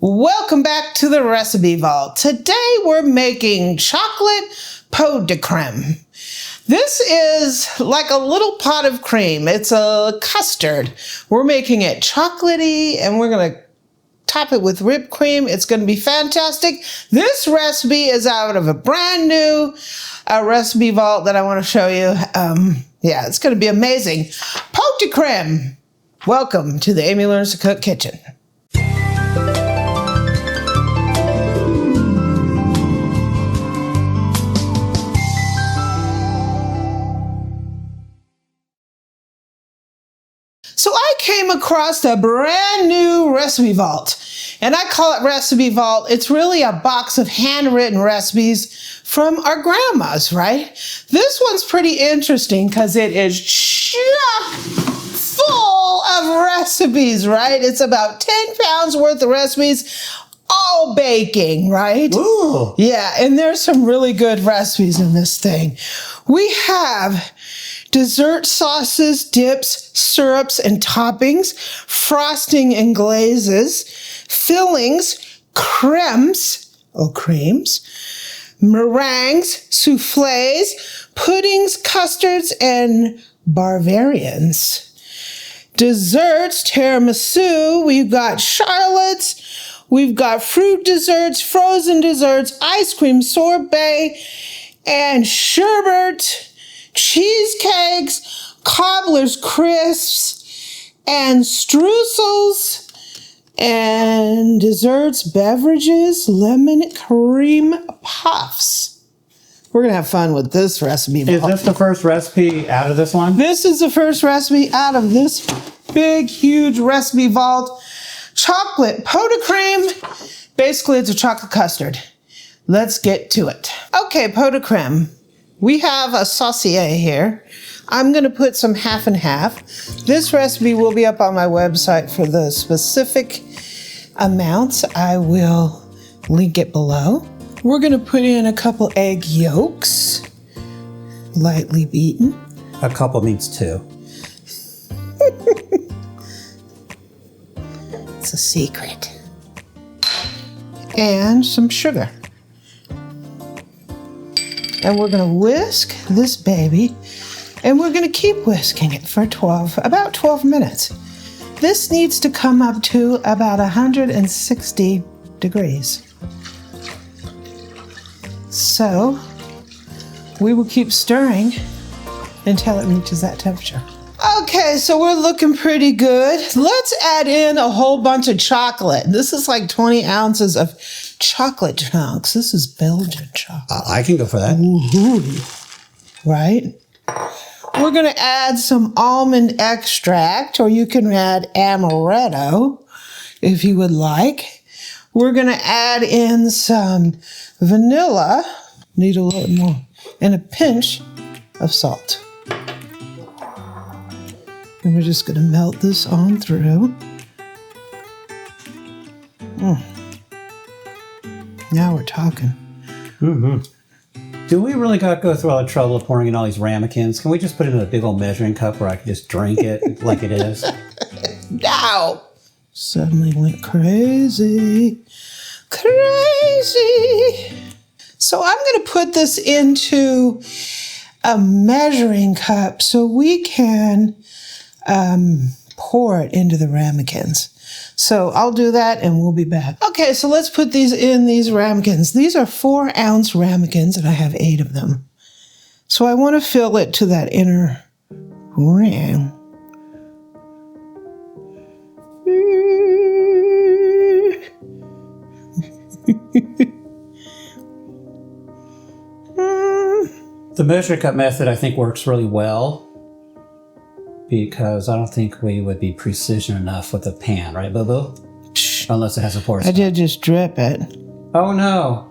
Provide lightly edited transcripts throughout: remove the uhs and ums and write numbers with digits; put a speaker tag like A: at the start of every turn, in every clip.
A: Welcome back to the Recipe Vault. Today we're making chocolate pot de creme. This is like a little pot of cream. It's a custard. We're making it chocolatey and we're going to top it with whipped cream. It's going to be fantastic. This recipe is out of a brand new Recipe Vault that I want to show you. Yeah, it's going to be amazing. Pot de creme. Welcome to the Amy Learns to Cook kitchen. So I came across a brand new Recipe Vault, and I call it Recipe Vault. It's really a box of handwritten recipes from our grandmas, right? This one's pretty interesting because it is chock full of recipes, right? It's about 10 pounds worth of recipes, all baking, right?
B: Ooh.
A: Yeah, and there's some really good recipes in this thing. We have dessert sauces, dips, syrups, and toppings, frosting and glazes, fillings, cremes, meringues, souffles, puddings, custards, and Bavarians. Desserts, tiramisu, we've got charlottes, we've got fruit desserts, frozen desserts, ice cream, sorbet, and sherbet, cheesecakes, cobbler's crisps, and streusels, and desserts, beverages, lemon cream puffs. We're going to have fun with this recipe.
B: Is this the first recipe out of this one?
A: This is the first recipe out of this big, huge Recipe Vault. Chocolate pot de creme. Basically, it's a chocolate custard. Let's get to it. Okay, pot de creme. We have a saucier here. I'm going to put some half and half. This recipe will be up on my website for the specific amounts. I will link it below. We're going to put in a couple egg yolks, lightly beaten.
B: A couple means two.
A: It's a secret. And some sugar. And we're going to whisk this baby, and we're going to keep whisking it for about 12 minutes. This needs to come up to about 160 degrees. So we will keep stirring until it reaches that temperature. Okay, so we're looking pretty good. Let's add in a whole bunch of chocolate. This is like 20 ounces of chocolate chunks. This is Belgian chocolate.
B: I can go for that.
A: Ooh, right? We're going to add some almond extract, or you can add amaretto if you would like. We're going to add in some vanilla, need a little more, and a pinch of salt. And we're just going to melt this on through. Now we're talking.
B: Mm-hmm. Do we really got to go through all the trouble of pouring in all these ramekins? Can we just put it in a big old measuring cup where I can just drink it like it is?
A: Now! Suddenly went crazy. Crazy! So I'm going to put this into a measuring cup so we can pour it into the ramekins. So I'll do that and we'll be back. Okay, so let's put these in these ramekins. These are 4-ounce ramekins and I have 8 of them. So I want to fill it to that inner ring.
B: The measure cup method I think works really well because I don't think we would be precision enough with a pan, right, Boo-Boo? Unless it has a pour.
A: I did just drip it.
B: Oh no.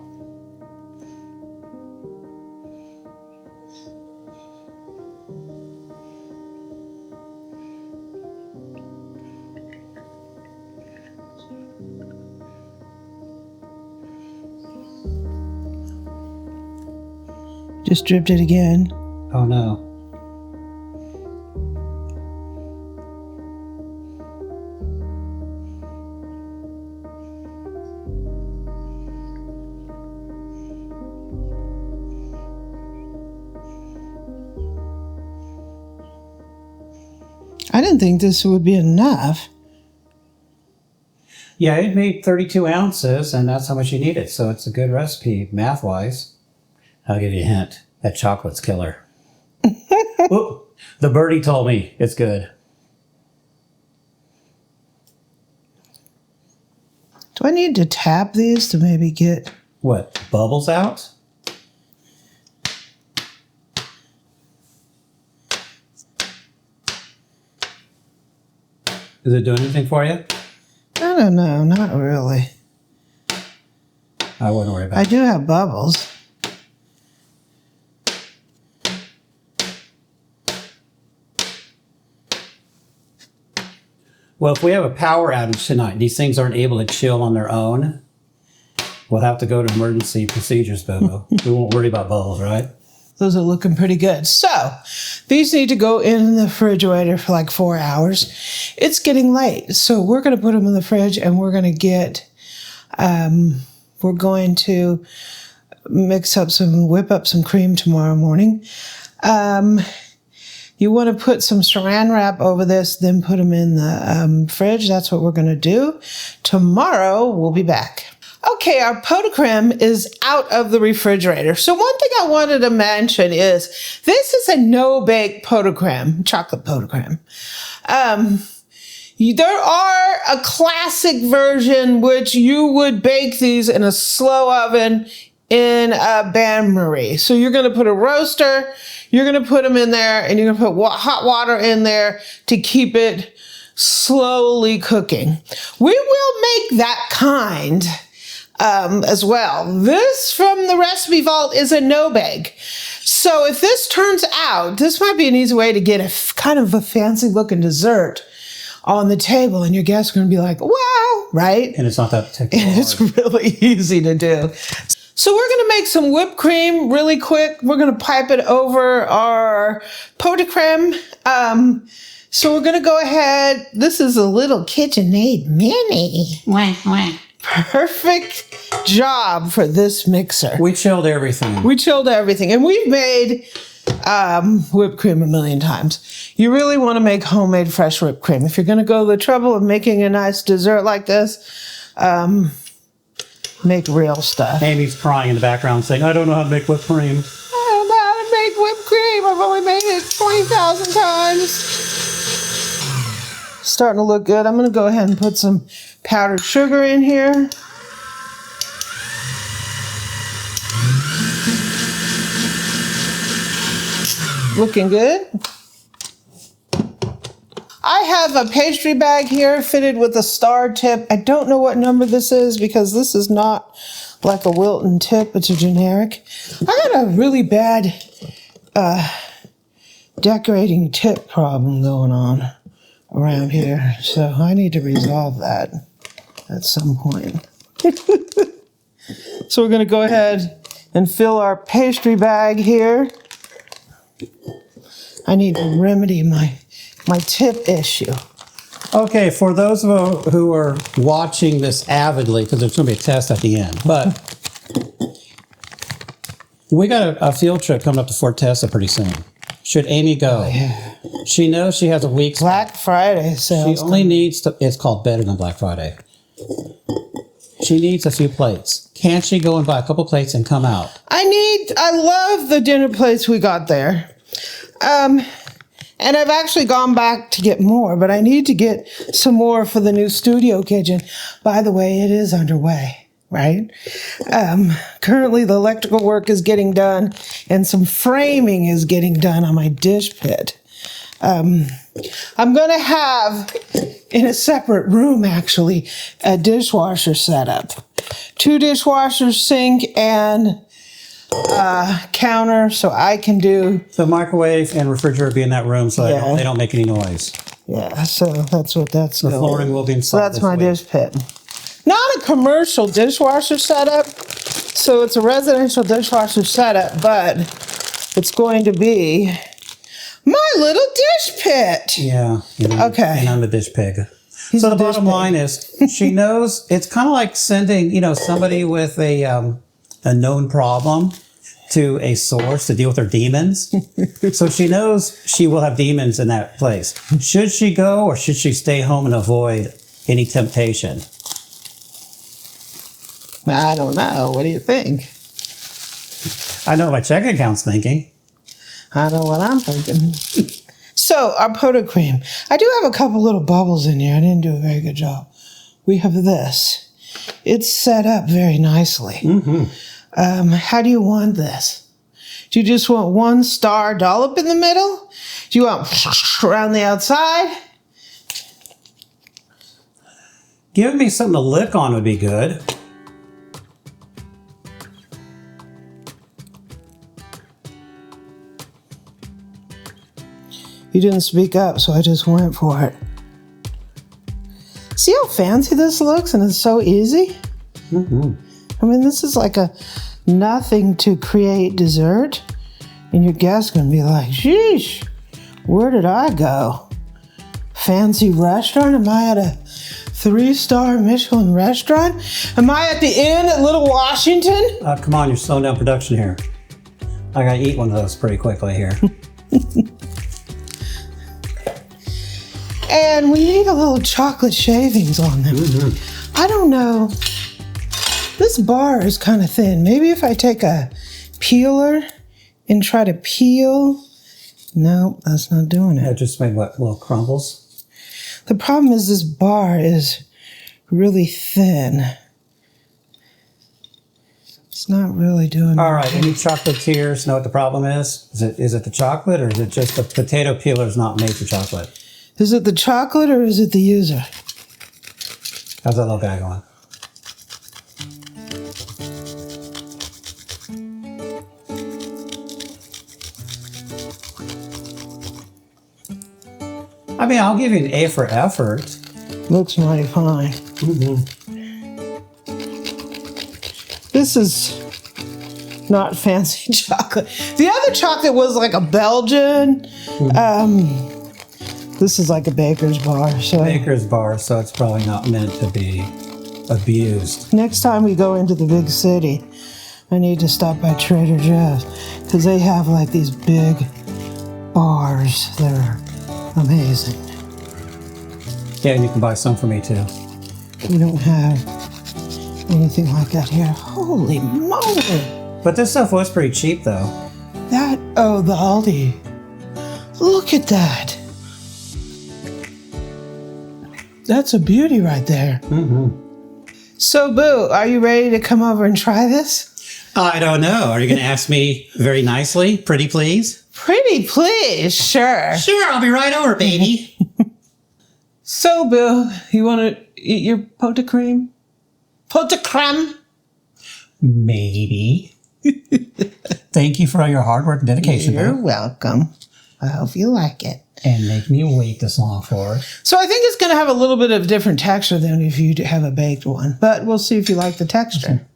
A: Just dripped it again.
B: Oh no.
A: I didn't think this would be enough.
B: Yeah, it made 32 ounces, and that's how much you needed. So it's a good recipe, math-wise. I'll give you a hint. That chocolate's killer. Ooh, the birdie told me it's good.
A: Do I need to tap these to maybe get...
B: What, bubbles out? Is it doing anything for you?
A: I don't know, not really.
B: I wouldn't worry about
A: I
B: it.
A: do have bubbles.
B: Well, if we have a power outage tonight, these things aren't able to chill on their own, we'll have to go to emergency procedures, Bobo. We won't worry about bubbles, right?
A: Those are looking pretty good. So these need to go in the refrigerator for like 4 hours. It's getting late, so we're going to put them in the fridge, and we're going to get, we're going to whip up some cream tomorrow morning. You want to put some saran wrap over this, then put them in the fridge. That's what we're going to do. Tomorrow, we'll be back. Okay, our pot de creme is out of the refrigerator. So one thing I wanted to mention is this is a no-bake pot de creme, chocolate pot de creme. There are a classic version which you would bake these in a slow oven in a bain-marie. So you're going to put a roaster, you're going to put them in there, and you're going to put hot water in there to keep it slowly cooking. We will make that kind as well. This from the recipe vault is a no-bake. So if this turns out, this might be an easy way to get a kind of a fancy looking dessert on the table, and your guests are going to be like, wow, right?
B: And it's not that technical.
A: And it's really easy to do. So we're going to make some whipped cream really quick. We're going to pipe it over our pot de creme. So we're going to go ahead. This is a little KitchenAid mini.
C: Wah, wah.
A: Perfect job for this mixer.
B: We chilled everything.
A: We chilled everything. And we've made whipped cream a million times. You really want to make homemade fresh whipped cream. If you're going to go the trouble of making a nice dessert like this, make real stuff.
B: Amy's crying in the background saying, I don't know how to make whipped cream.
A: I don't know how to make whipped cream. I've only made it 20,000 times. Starting to look good. I'm going to go ahead and put some powdered sugar in here. Looking good. I have a pastry bag here fitted with a star tip. I don't know what number this is because this is not like a Wilton tip. It's a generic. I got a really bad decorating tip problem going on around here. So I need to resolve that at some point. So we're going to go ahead and fill our pastry bag here. I need to remedy my tip issue.
B: Okay, for those of you who are watching this avidly, because there's going to be a test at the end, but we got a field trip coming up to Fort Tessa pretty soon. Should Amy go?
A: Yeah.
B: She knows she has a week's
A: Black Friday
B: She
A: sales.
B: only needs to, it's called Better Than Black Friday. She needs a few plates. Can't she go and buy a couple plates and come out?
A: I love the dinner plates we got there. And I've actually gone back to get more, but I need to get some more for the new studio kitchen. By the way, it is underway, right? Currently the electrical work is getting done and some framing is getting done on my dish pit. I'm going to have, in a separate room actually, a dishwasher set up. 2 dishwashers, sink, and counter, so I can do...
B: The microwave and refrigerator be in that room so they don't make any noise.
A: Yeah, so that's what that's
B: The flooring will be installed.
A: So that's my dish pit. Not a commercial dishwasher setup, so it's a residential dishwasher setup, but it's going to be my little dish pit.
B: Yeah.
A: Okay.
B: And I'm a dish pig.
A: He's
B: So
A: a
B: the
A: dish
B: bottom
A: pig.
B: line is, she knows, it's kind of like sending, somebody with a known problem to a source to deal with her demons. So she knows she will have demons in that place. Should she go or should she stay home and avoid any temptation?
A: I don't know. What do you think?
B: I know what my checking account's thinking.
A: I know what I'm thinking. So, our pot de creme. I do have a couple little bubbles in here. I didn't do a very good job. We have this. It's set up very nicely. How do you want this? Do you just want one star dollop in the middle? Do you want around the outside?
B: Giving me something to lick on would be good.
A: You didn't speak up, so I just went for it. See how fancy this looks, and it's so easy? I mean, this is like a nothing to create dessert, and your guest's gonna be like, sheesh, where did I go? Fancy restaurant? Am I at a 3-star Michelin restaurant? Am I at the inn at Little Washington?
B: Come on, you're slowing down production here. I gotta eat one of those pretty quickly here.
A: And we need a little chocolate shavings on them. I don't know. This bar is kind of thin. Maybe if I take a peeler and try to peel. No, that's not doing it.
B: I just made what, little crumbles?
A: The problem is this bar is really thin. It's not really doing it.
B: All right, any chocolatiers know what the problem is? Is it the chocolate or is it just the potato peeler is not made for chocolate?
A: Is it the chocolate or is it the user?
B: How's that little guy going? I mean, I'll give you an A for effort.
A: Looks mighty fine. This is not fancy chocolate. The other chocolate was like a Belgian. This is like a baker's bar. So
B: Baker's bar, so it's probably not meant to be abused.
A: next time we go into the big city, I need to stop by Trader Joe's because they have like these big bars that are amazing.
B: Yeah, and you can buy some for me too.
A: We don't have anything like that here. Holy moly!
B: But this stuff was pretty cheap though.
A: Oh, the Aldi. Look at that. That's a beauty right there. So, Boo, are you ready to come over and try this?
B: I don't know. Are you going to ask me very nicely? Pretty please?
A: Pretty please, sure.
B: Sure, I'll be right over, baby.
A: So, Boo, you want to eat your pot de creme? Pot de creme?
B: Maybe. Thank you for all your hard work and dedication.
A: You're
B: Boo.
A: welcome. I hope you like it.
B: And make me wait this long for it.
A: So I think it's going to have a little bit of different texture than if you have a baked one. But we'll see if you like the texture.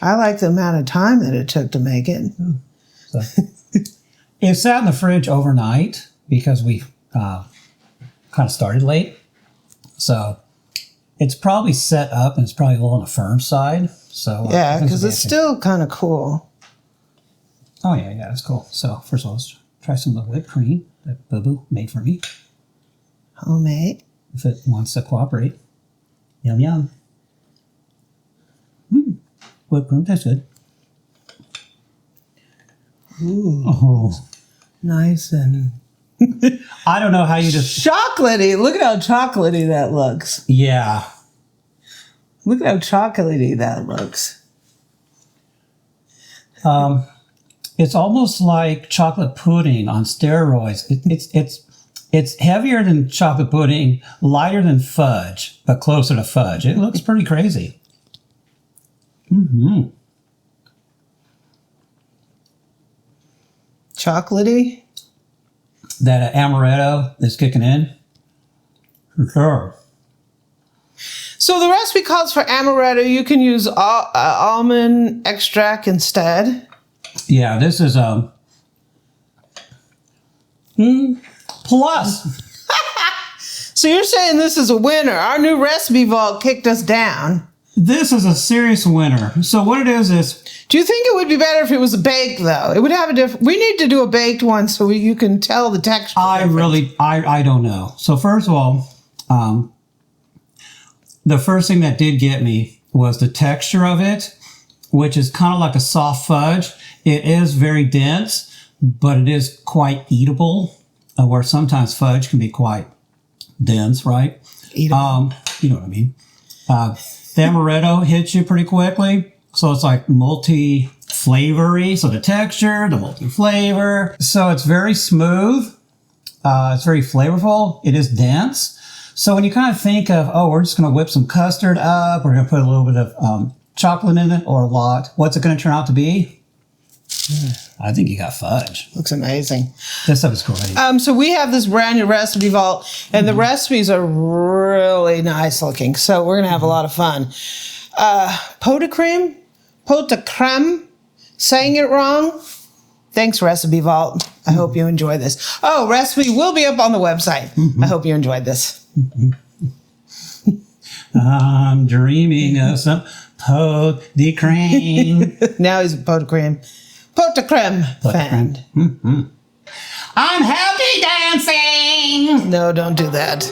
A: I like the amount of time that it took to make it.
B: So, it sat in the fridge overnight because we kind of started late. So it's probably set up and it's probably a little on the firm side. So
A: Yeah, because it's still kind of cool.
B: Oh, yeah, it's cool. So first of all, let's try some of the whipped cream that Boo made for me.
A: Homemade.
B: If it wants to cooperate. Yum, yum. Whipped cream tastes good.
A: Ooh,
B: Oh.
A: nice and
B: I don't know how you just...
A: chocolatey. Look at how chocolatey that looks.
B: Yeah.
A: Look at how chocolatey that looks.
B: It's almost like chocolate pudding on steroids. It's heavier than chocolate pudding, lighter than fudge, but closer to fudge. It looks pretty crazy.
A: Chocolatey?
B: That amaretto is kicking in. For sure.
A: So the recipe calls for amaretto. You can use almond extract instead.
B: Yeah, this is plus.
A: So you're saying this is a winner. Our new recipe vault kicked us down.
B: This is a serious winner. So what it is,
A: do you think it would be better if it was baked though? It would have a different, we need to do a baked one so you can tell the texture.
B: I don't know. So first of all, the first thing that did get me was the texture of it, which is kind of like a soft fudge. It is very dense, but it is quite eatable, where sometimes fudge can be quite dense, right?
A: Eatable.
B: You know what I mean. The amaretto hits you pretty quickly. So it's like multi-flavory. So the texture, the multi-flavor. So it's very smooth. It's very flavorful. It is dense. So when you kind of think of, oh, we're just going to whip some custard up, we're going to put a little bit of chocolate in it or a lot, what's it going to turn out to be? I think you got fudge.
A: Looks amazing.
B: This stuff is great.
A: So we have this brand new recipe vault, and the recipes are really nice looking. So we're going to have a lot of fun. Pot de Creme? Pot de Creme? Saying it wrong? Thanks, Recipe Vault. I hope you enjoy this. Oh, recipe will be up on the website. I hope you enjoyed this.
B: I'm dreaming of some Pot de Creme.
A: Now he's a Pot de Creme. Pot de Creme fan.
B: I'm happy dancing.
A: No, don't do that.